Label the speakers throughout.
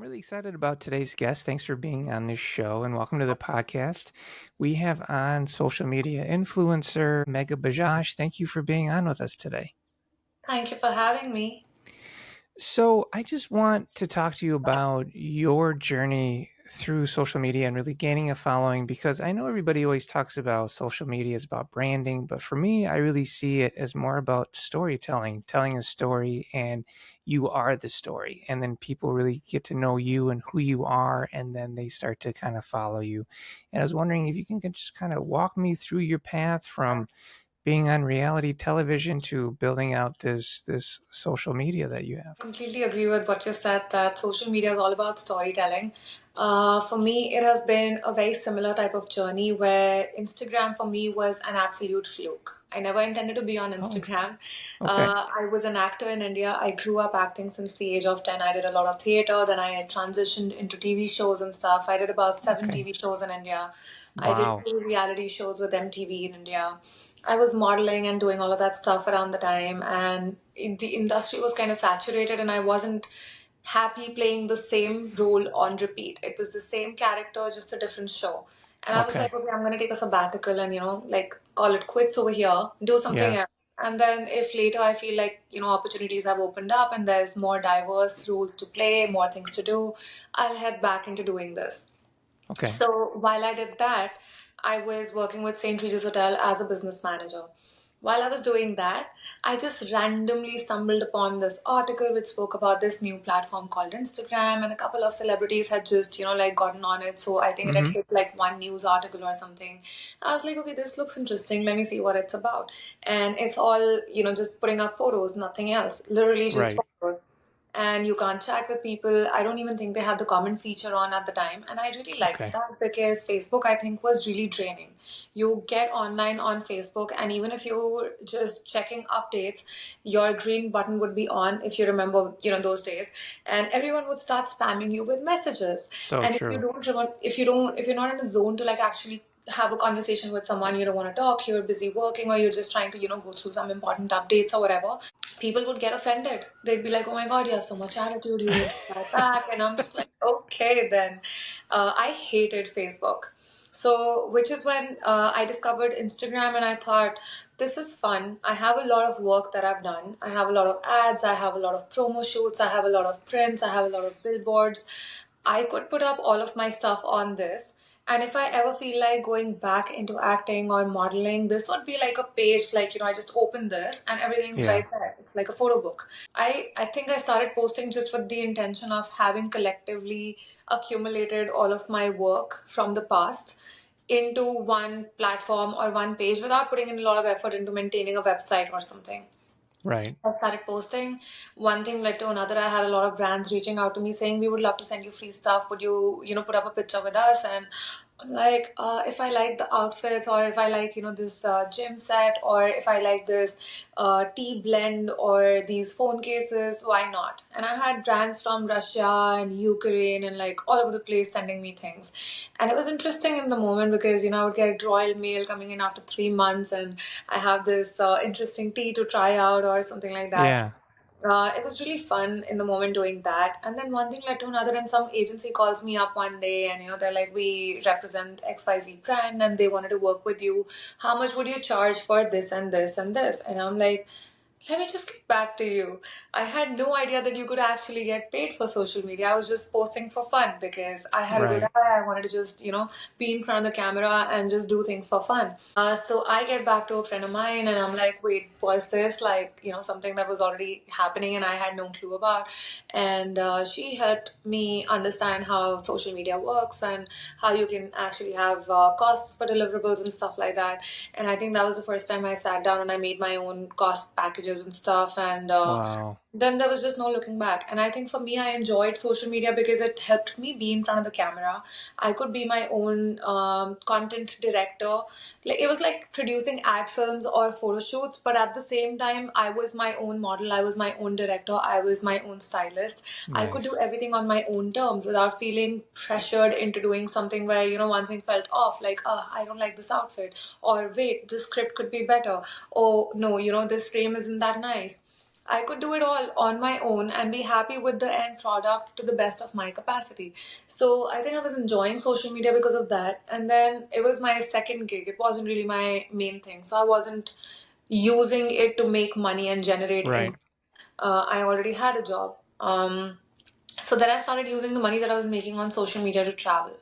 Speaker 1: really excited about today's guest. Thanks for being on this show and welcome to the podcast. We have on social media influencer Megha Bajaj. Thank you for being on with us today.
Speaker 2: Thank you for having me.
Speaker 1: So, I just want to talk to you about your journey through social media and really gaining a following because I know everybody always talks about social media is about branding, but for me, I really see it as more about storytelling, telling a story, and you are the story. And then people really get to know you and who you are, and then they start to kind of follow you. And I was wondering if you can just kind of walk me through your path from being on reality television to building out this social media that you have.
Speaker 2: Completely agree with what you said that social media is all about storytelling. For me, it has been a very similar type of journey where Instagram for me was an absolute fluke. I never intended to be on
Speaker 1: Oh,
Speaker 2: Instagram.
Speaker 1: okay.
Speaker 2: I was an actor in India. I grew up acting since the age of 10. I did a lot of theater, then I transitioned into TV shows and stuff. I did about seven
Speaker 1: Okay.
Speaker 2: TV shows in India. I did
Speaker 1: Wow.
Speaker 2: 2 reality shows with MTV in India. I was modeling and doing all of that stuff around the time, and the industry was kind of saturated, and I wasn't happy playing the same role on repeat. It was the same character, just a different show. And I was
Speaker 1: Okay.
Speaker 2: like, okay, I'm going to take a sabbatical and, like call it quits over here, do something
Speaker 1: Yeah.
Speaker 2: else. And then if later I feel like, opportunities have opened up and there's more diverse roles to play, more things to do, I'll head back into doing this.
Speaker 1: Okay.
Speaker 2: So while I did that, I was working with St. Regis Hotel as a business manager. While I was doing that, I just randomly stumbled upon this article which spoke about this new platform called Instagram, and a couple of celebrities had just, like gotten on it. So I think it had
Speaker 1: Mm-hmm.
Speaker 2: hit like one news article or something. I was like, okay, this looks interesting. Let me see what it's about. And it's all, just putting up photos, nothing else. Literally just
Speaker 1: Right.
Speaker 2: photos, and you can't chat with people. I don't even think they had the comment feature on at the time. And I really liked
Speaker 1: Okay.
Speaker 2: that because Facebook, I think, was really draining. You get online on Facebook, and even if you're just checking updates, your green button would be on, if you remember, those days. And everyone would start spamming you with messages.
Speaker 1: So
Speaker 2: And if you
Speaker 1: true.
Speaker 2: don't, if you're not in a zone to like actually have a conversation with someone, you don't want to talk, you're busy working, or you're just trying to, go through some important updates or whatever, people would get offended. They'd be like, "Oh my God, you have so much attitude. You need to reply back." And I'm just like, "Okay, then." I hated Facebook. So, which is when I discovered Instagram, and I thought, this is fun. I have a lot of work that I've done. I have a lot of ads. I have a lot of promo shoots. I have a lot of prints. I have a lot of billboards. I could put up all of my stuff on this. And if I ever feel like going back into acting or modeling, this would be like a page, like, I just open this and everything's
Speaker 1: Yeah.
Speaker 2: right there. It's like a photo book. I think I started posting just with the intention of having collectively accumulated all of my work from the past into one platform or one page without putting in a lot of effort into maintaining a website or something.
Speaker 1: Right.
Speaker 2: I started posting. One thing led to another. I had a lot of brands reaching out to me saying, "We would love to send you free stuff. Would you, put up a picture with us?" And I'm like, if I like the outfits, or if I like, this gym set, or if I like this tea blend, or these phone cases, why not? And I had brands from Russia and Ukraine and like all over the place sending me things. And it was interesting in the moment because, I would get royal mail coming in after 3 months, and I have this interesting tea to try out or something like that.
Speaker 1: Yeah.
Speaker 2: It was really fun in the moment doing that. And then one thing led to another, and some agency calls me up one day and, they're like, "We represent XYZ brand and they wanted to work with you. How much would you charge for this and this and this?" And I'm like, let me just get back to you. I had no idea that you could actually get paid for social media. I was just posting for fun because I had a good
Speaker 1: Right.
Speaker 2: eye. I wanted to just, be in front of the camera and just do things for fun. So I get back to a friend of mine and I'm like, wait, was this like, something that was already happening and I had no clue about? And she helped me understand how social media works and how you can actually have costs for deliverables and stuff like that. And I think that was the first time I sat down and I made my own cost packages and stuff. And
Speaker 1: Wow.
Speaker 2: then there was just no looking back. And I think for me, I enjoyed social media because it helped me be in front of the camera. I could be my own content director. Like, it was like producing ad films or photo shoots, but at the same time, I was my own model. I was my own director. I was my own stylist. I could do
Speaker 1: Nice.
Speaker 2: everything on my own terms without feeling pressured into doing something where, one thing felt off, like, oh, I don't like this outfit, or wait, this script could be better. Oh, no, this frame isn't that nice. I could do it all on my own and be happy with the end product to the best of my capacity. So I think I was enjoying social media because of that. And then it was my second gig. It wasn't really my main thing. So I wasn't using it to make money and generate
Speaker 1: Right.
Speaker 2: income. I already had a job. So then I started using the money that I was making on social media to travel.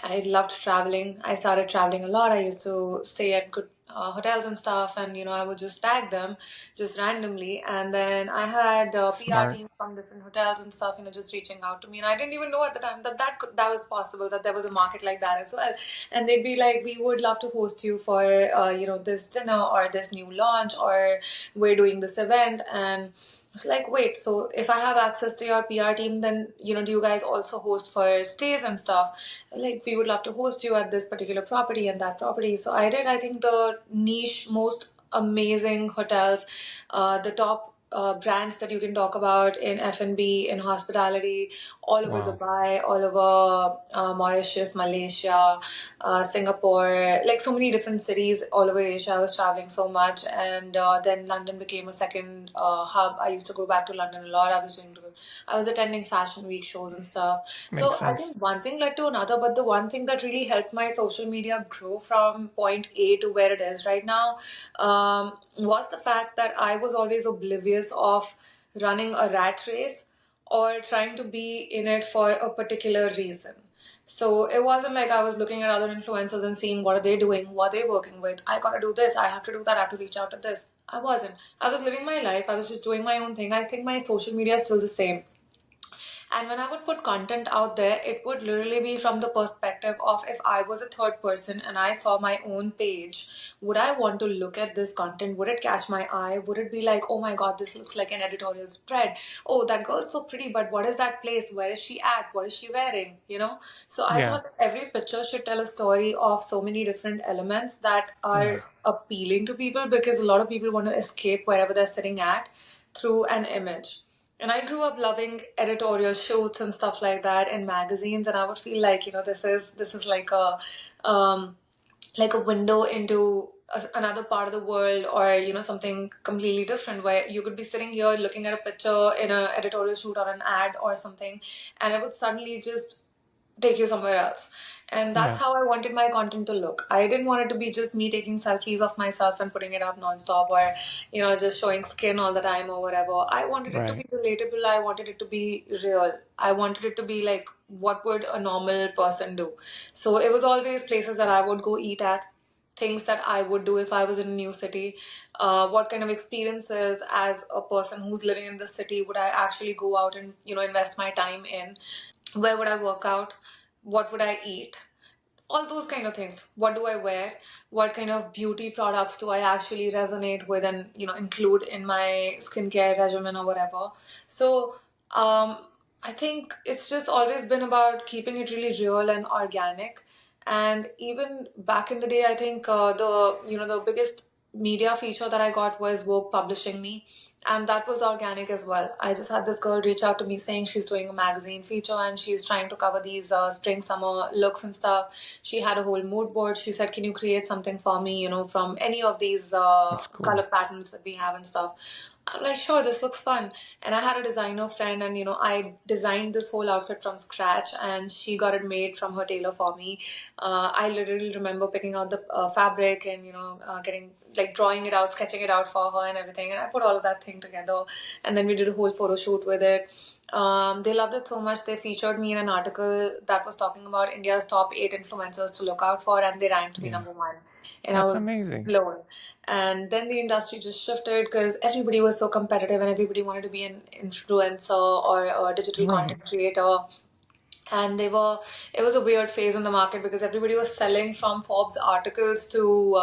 Speaker 2: I loved traveling. I started traveling a lot. I used to stay at good hotels and stuff, and I would just tag them just randomly. And then I had PR
Speaker 1: Smart.
Speaker 2: teams from different hotels and stuff, just reaching out to me. And I didn't even know at the time that that was possible, that there was a market like that as well. And they'd be like, "We would love to host you for this dinner or this new launch, or we're doing this event." And it's like, wait, so if I have access to your PR team, then, do you guys also host for stays and stuff? Like, we would love to host you at this particular property and that property. So I did, I think, the niche, most amazing hotels, the top brands that you can talk about in F&B, in hospitality, all over
Speaker 1: Wow.
Speaker 2: Dubai, all over Mauritius, Malaysia, Singapore, like so many different cities all over Asia. I was traveling so much, and then London became a second hub. I used to go back to London a lot. I was attending Fashion Week shows and stuff.
Speaker 1: Makes
Speaker 2: So I
Speaker 1: sense.
Speaker 2: think one thing led to another, but the one thing that really helped my social media grow from point A to where it is right now was the fact that I was always oblivious of running a rat race or trying to be in it for a particular reason. So it wasn't like I was looking at other influencers and seeing what are they doing, what are they working with. I gotta do this, I have to do that, I have to reach out to this. I wasn't. I was living my life, I was just doing my own thing. I think my social media is still the same. And when I would put content out there, it would literally be from the perspective of, if I was a third person and I saw my own page, would I want to look at this content? Would it catch my eye? Would it be like, oh my God, this looks like an editorial spread? Oh, that girl's so pretty, but what is that place? Where is she at? What is she wearing? So I
Speaker 1: Yeah.
Speaker 2: thought that every picture should tell a story of so many different elements that
Speaker 1: Yeah.
Speaker 2: are appealing to people, because a lot of people want to escape wherever they're sitting at through an image. And I grew up loving editorial shoots and stuff like that in magazines, and I would feel like, this is like a window into another part of the world, or something completely different, where you could be sitting here looking at a picture in an editorial shoot or an ad or something, and it would suddenly just take you somewhere else. And that's
Speaker 1: Yeah.
Speaker 2: how I wanted my content to look. I didn't want it to be just me taking selfies of myself and putting it up nonstop, or, just showing skin all the time or whatever. I wanted it to be
Speaker 1: Right.
Speaker 2: relatable. I wanted it to be real. I wanted it to be like, what would a normal person do? So it was always places that I would go eat at, things that I would do if I was in a new city. What kind of experiences as a person who's living in the city would I actually go out and, invest my time in? Where would I work out? What would I eat? All those kind of things. What do I wear? What kind of beauty products do I actually resonate with and include in my skincare regimen or whatever? So I think it's just always been about keeping it really real and organic. And even back in the day, I think the biggest media feature that I got was Vogue publishing me, and that was organic as well. I just had this girl reach out to me saying she's doing a magazine feature and she's trying to cover these spring summer looks and stuff. She had a whole mood board. She said, can you create something for me, from any of these
Speaker 1: That's cool.
Speaker 2: color patterns that we have and stuff? I'm like, sure, this looks fun. And I had a designer friend, and I designed this whole outfit from scratch, and she got it made from her tailor for me. I literally remember picking out the fabric and getting, like, drawing it out, sketching it out for her and everything. And I put all of that thing together, and then we did a whole photo shoot with it. They loved it so much, they featured me in an article that was talking about India's top 8 influencers to look out for, and they ranked me
Speaker 1: Yeah.
Speaker 2: number one. And I
Speaker 1: That's
Speaker 2: was
Speaker 1: amazing.
Speaker 2: blown. And then the industry just shifted because everybody was so competitive and everybody wanted to be an influencer or a digital
Speaker 1: Right.
Speaker 2: content creator. And it was a weird phase in the market because everybody was selling, from Forbes articles to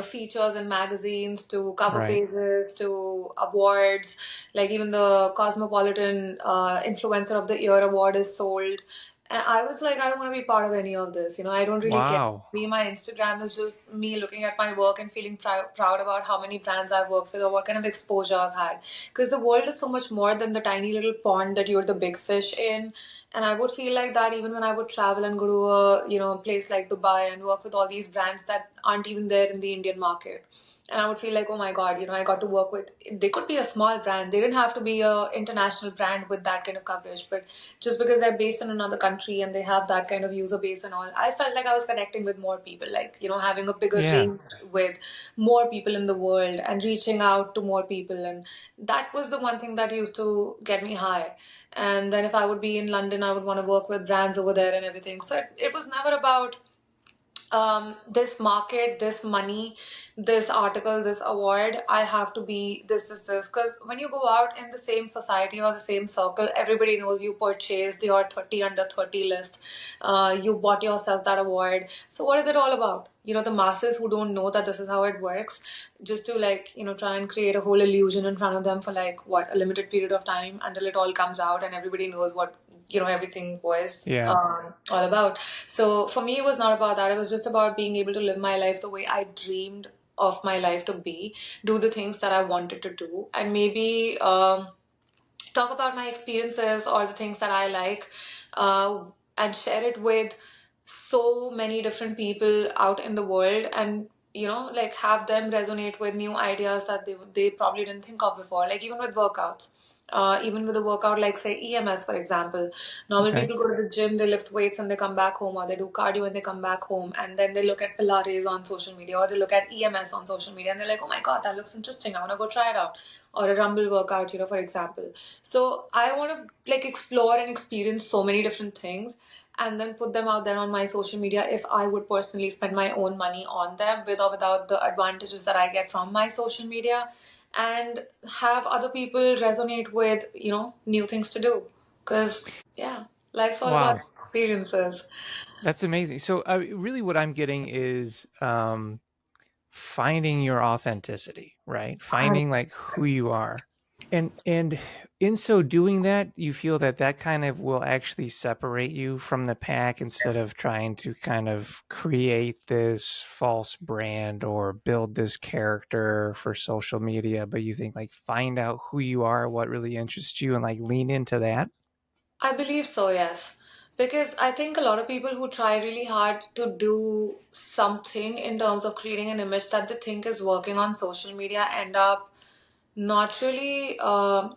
Speaker 2: features in magazines, to cover
Speaker 1: Right.
Speaker 2: pages, to awards. Like, even the Cosmopolitan Influencer of the Year award is sold. And I was like, I don't want to be part of any of this. I don't really care.
Speaker 1: Wow.
Speaker 2: Me, my Instagram is just me looking at my work and feeling proud about how many brands I've worked with or what kind of exposure I've had. Because the world is so much more than the tiny little pond that you're the big fish in. And I would feel like that even when I would travel and go to a place like Dubai and work with all these brands that aren't even there in the Indian market. and I would feel like, oh my God, I got to work with, they could be a small brand. They didn't have to be a international brand with that kind of coverage, but just because they're based in another country and they have that kind of user base and all, I felt like I was connecting with more people, like, having a bigger
Speaker 1: Yeah.
Speaker 2: range with more people in the world and reaching out to more people. And that was the one thing that used to get me high. And then if I would be in London, I would want to work with brands over there and everything. So it was never about this market, this money, this article, this award, I have to be this. Because when you go out in the same society or the same circle, everybody knows you purchased your 30 under 30 list. You bought yourself that award. So what is it all about? The masses who don't know that this is how it works, just to like, try and create a whole illusion in front of them for like what, a limited period of time until it all comes out and everybody knows what, everything was
Speaker 1: Yeah.
Speaker 2: all about. So for me, it was not about that. It was just about being able to live my life the way I dreamed of my life to be, do the things that I wanted to do, and maybe talk about my experiences or the things that I like, and share it with so many different people out in the world, and like have them resonate with new ideas that they probably didn't think of before. Like even with workouts, even with a workout like say EMS for example. Normal
Speaker 1: Okay.
Speaker 2: people go to the gym, they lift weights and they come back home, or they do cardio and they come back home, and then they look at Pilates on social media or they look at EMS on social media and they're like, oh my God, that looks interesting, I want to go try it out. Or a rumble workout, for example. So I want to like explore and experience so many different things and then put them out there on my social media if I would personally spend my own money on them, with or without the advantages that I get from my social media, and have other people resonate with, new things to do. Because, yeah, life's all about
Speaker 1: Wow.
Speaker 2: experiences.
Speaker 1: That's amazing. So, really, what I'm getting is finding your authenticity, right? Finding like who you are. And in so doing that, you feel that that kind of will actually separate you from the pack instead of trying to kind of create this false brand or build this character for social media, but you think like find out who you are, what really interests you, and like lean into that.
Speaker 2: I believe so, yes. Because I think a lot of people who try really hard to do something in terms of creating an image that they think is working on social media end up not really, how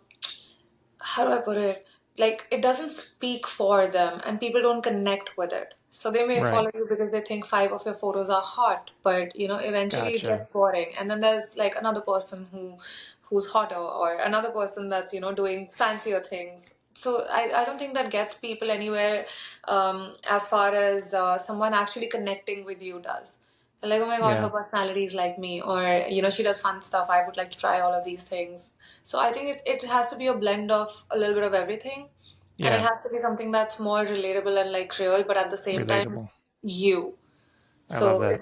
Speaker 2: do I put it? Like, it doesn't speak for them and people don't connect with it. So they may
Speaker 1: Right.
Speaker 2: follow you because they think five of your photos are hot, but eventually it
Speaker 1: Gotcha.
Speaker 2: gets boring. And then there's like another person who's hotter, or another person that's, doing fancier things. So I don't think that gets people anywhere, as far as someone actually connecting with you does. They're like, oh my God, her
Speaker 1: Yeah.
Speaker 2: personality is like me, or, she does fun stuff. I would like to try all of these things. So I think it has to be a blend of a little bit of everything. And it
Speaker 1: Yeah.
Speaker 2: has to be something that's more relatable and like real, but at the same time,
Speaker 1: Relatable.
Speaker 2: you.
Speaker 1: I love
Speaker 2: So
Speaker 1: that.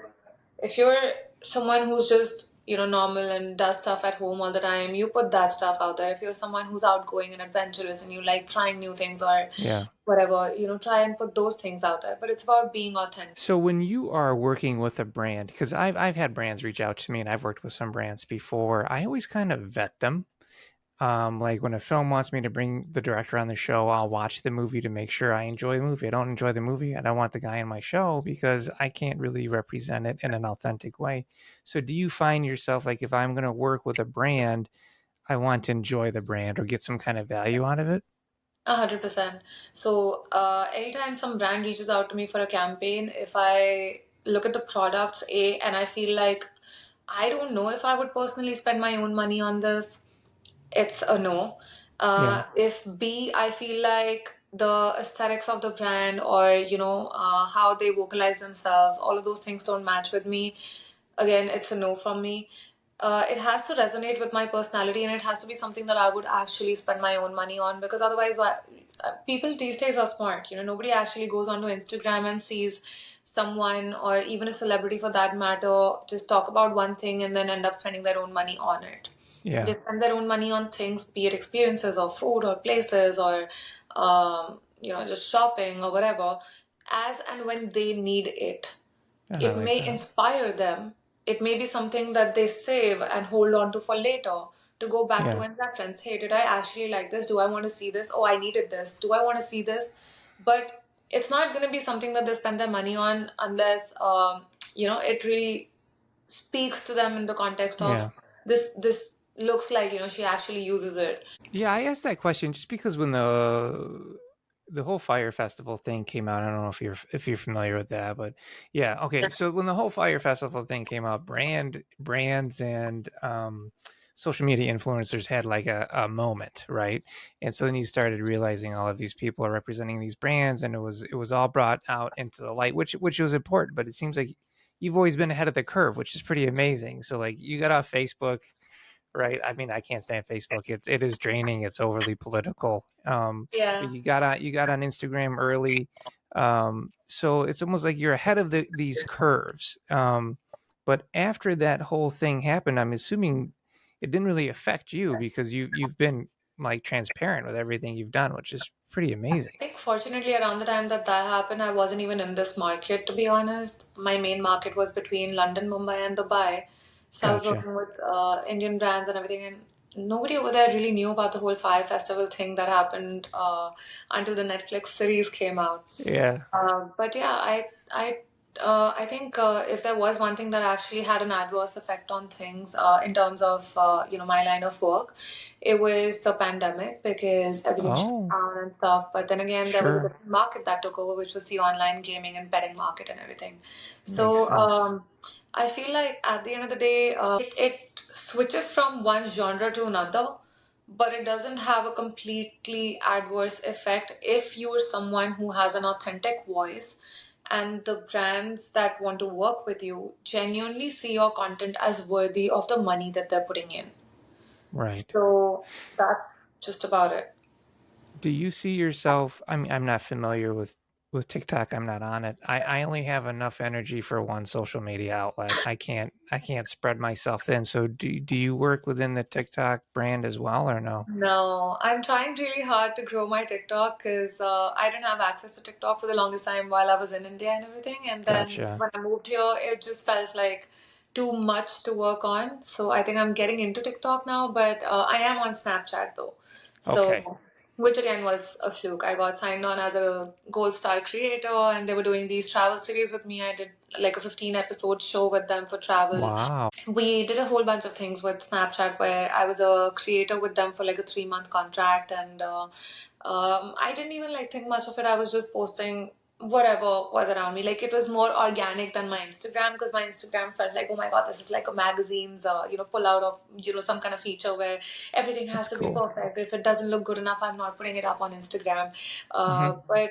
Speaker 2: if you're someone who's just, normal and does stuff at home all the time, you put that stuff out there. If you're someone who's outgoing and adventurous and you like trying new things or
Speaker 1: Yeah.
Speaker 2: whatever, try and put those things out there. But it's about being authentic.
Speaker 1: So when you are working with a brand, because I've had brands reach out to me and I've worked with some brands before, I always kind of vet them. Like when a film wants me to bring the director on the show, I'll watch the movie to make sure I enjoy the movie. I don't enjoy the movie, I don't want the guy in my show because I can't really represent it in an authentic way. So do you find yourself like if I'm going to work with a brand, I want to enjoy the brand or get some kind of value out of it?
Speaker 2: 100%. So, anytime some brand reaches out to me for a campaign, if I look at the products, and I feel like I don't know if I would personally spend my own money on this, it's a no.
Speaker 1: Yeah.
Speaker 2: If B, I feel like the aesthetics of the brand, or, how they vocalize themselves, all of those things don't match with me, again, it's a no from me. It has to resonate with my personality and it has to be something that I would actually spend my own money on, because otherwise, people these days are smart. Nobody actually goes onto Instagram and sees someone, or even a celebrity for that matter, just talk about one thing and then end up spending their own money on it. They
Speaker 1: Yeah.
Speaker 2: spend their own money on things, be it experiences or food or places or, just shopping or whatever, as and when they need it.
Speaker 1: And I
Speaker 2: It
Speaker 1: like
Speaker 2: may
Speaker 1: that.
Speaker 2: inspire them. It may be something that they save and hold on to for later, to go back to
Speaker 1: Yeah.
Speaker 2: in reference. Hey, did I actually like this? Do I want to see this? Oh, I needed this. Do I want to see this? But it's not going to be something that they spend their money on unless, it really speaks to them in the context of
Speaker 1: Yeah.
Speaker 2: this looks like, she actually uses it.
Speaker 1: Yeah, I asked that question just because when the whole Fire Festival thing came out, I don't know if you're familiar with that, but yeah, okay. So when the whole Fire Festival thing came out, brands and social media influencers had like a moment, right? And so then you started realizing all of these people are representing these brands, and it was all brought out into the light, which was important. But it seems like you've always been ahead of the curve, which is pretty amazing. So like you got off Facebook, right? I mean, I can't stand Facebook. It is draining. It's overly political. But
Speaker 2: Yeah.
Speaker 1: you got on Instagram early, so it's almost like you're ahead of these curves. But after that whole thing happened, I'm assuming it didn't really affect you because you've been like transparent with everything you've done, which is pretty amazing.
Speaker 2: I think fortunately around the time that that happened, I wasn't even in this market, to be honest. My main market was between London, Mumbai, and Dubai. So I was
Speaker 1: Gotcha.
Speaker 2: working with Indian brands and everything, and nobody over there really knew about the whole Fire Festival thing that happened until the Netflix series came out.
Speaker 1: Yeah.
Speaker 2: But yeah, I think if there was one thing that actually had an adverse effect on things in terms of my line of work, it was the pandemic because everything shut
Speaker 1: Oh,
Speaker 2: down and stuff. But then again, there was a
Speaker 1: sure.
Speaker 2: different market that took over, which was the online gaming and betting market and everything.
Speaker 1: Makes
Speaker 2: So
Speaker 1: sense.
Speaker 2: I feel like at the end of the day, it switches from one genre to another, but it doesn't have a completely adverse effect if you're someone who has an authentic voice and the brands that want to work with you genuinely see your content as worthy of the money that they're putting in.
Speaker 1: Right.
Speaker 2: So that's just about it.
Speaker 1: Do you see yourself? I mean, I'm not familiar with TikTok. I'm not on it. I only have enough energy for one social media outlet. I can't spread myself thin. So do you work within the TikTok brand as well or no?
Speaker 2: No, I'm trying really hard to grow my TikTok because I didn't have access to TikTok for the longest time while I was in India and everything. And then
Speaker 1: Gotcha.
Speaker 2: when I moved here, it just felt like too much to work on. So I think I'm getting into TikTok now, but I am on Snapchat though.
Speaker 1: Okay.
Speaker 2: So, which again was a fluke. I got signed on as a Gold Star creator, and they were doing these travel series with me. I did like a 15 episode show with them for travel.
Speaker 1: Wow.
Speaker 2: We did a whole bunch of things with Snapchat where I was a creator with them for like a 3 month contract, and I didn't even like think much of it. I was just posting whatever was around me. Like it was more organic than my Instagram because my Instagram felt like, oh my God, this is like a magazine's, pull out of, some kind of feature where everything has
Speaker 1: That's
Speaker 2: to be
Speaker 1: cool.
Speaker 2: perfect. If it doesn't look good enough, I'm not putting it up on Instagram.
Speaker 1: Hmm.
Speaker 2: But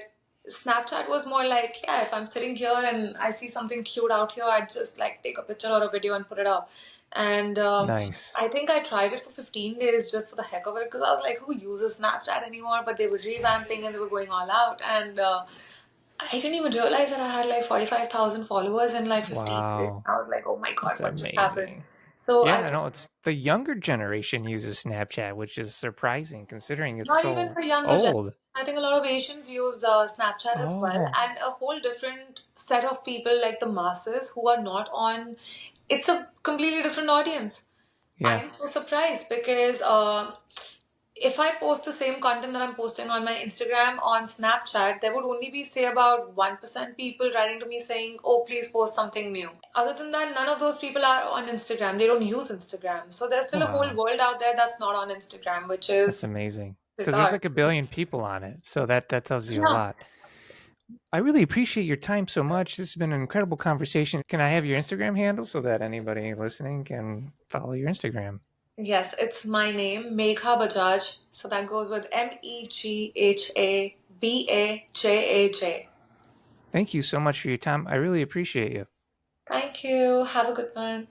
Speaker 2: Snapchat was more like, yeah, if I'm sitting here and I see something cute out here, I'd just like take a picture or a video and put it up. And
Speaker 1: Nice.
Speaker 2: I think I tried it for 15 days just for the heck of it because I was like, who uses Snapchat anymore? But they were revamping and they were going all out. And I didn't even realize that I had like 45,000 followers in like 15 days.
Speaker 1: Wow.
Speaker 2: I was like, oh my God,
Speaker 1: That's
Speaker 2: what just happened?
Speaker 1: amazing.
Speaker 2: So I
Speaker 1: Yeah,
Speaker 2: think
Speaker 1: no, it's the younger generation uses Snapchat, which is surprising considering it's
Speaker 2: not even
Speaker 1: so
Speaker 2: for younger generation.
Speaker 1: old.
Speaker 2: I think a lot of Asians use Snapchat as well,
Speaker 1: Oh,
Speaker 2: and a whole different set of people like the masses who are not on. It's a completely different audience. I
Speaker 1: yeah.
Speaker 2: am so surprised because if I post the same content that I'm posting on my Instagram on Snapchat, there would only be, say, about 1% people writing to me saying, oh, please post something new. Other than that, none of those people are on Instagram. They don't use Instagram. So there's still a whole
Speaker 1: Wow.
Speaker 2: world out there that's not on Instagram, which
Speaker 1: That's
Speaker 2: is
Speaker 1: amazing. Because there's
Speaker 2: bizarre.
Speaker 1: like a billion people on it. So that tells you a
Speaker 2: Yeah.
Speaker 1: lot. I really appreciate your time so much. This has been an incredible conversation. Can I have your Instagram handle so that anybody listening can follow your Instagram?
Speaker 2: Yes, it's my name, Megha Bajaj. So that goes with Meghabajaj.
Speaker 1: Thank you so much for your time. I really appreciate you.
Speaker 2: Thank you. Have a good one.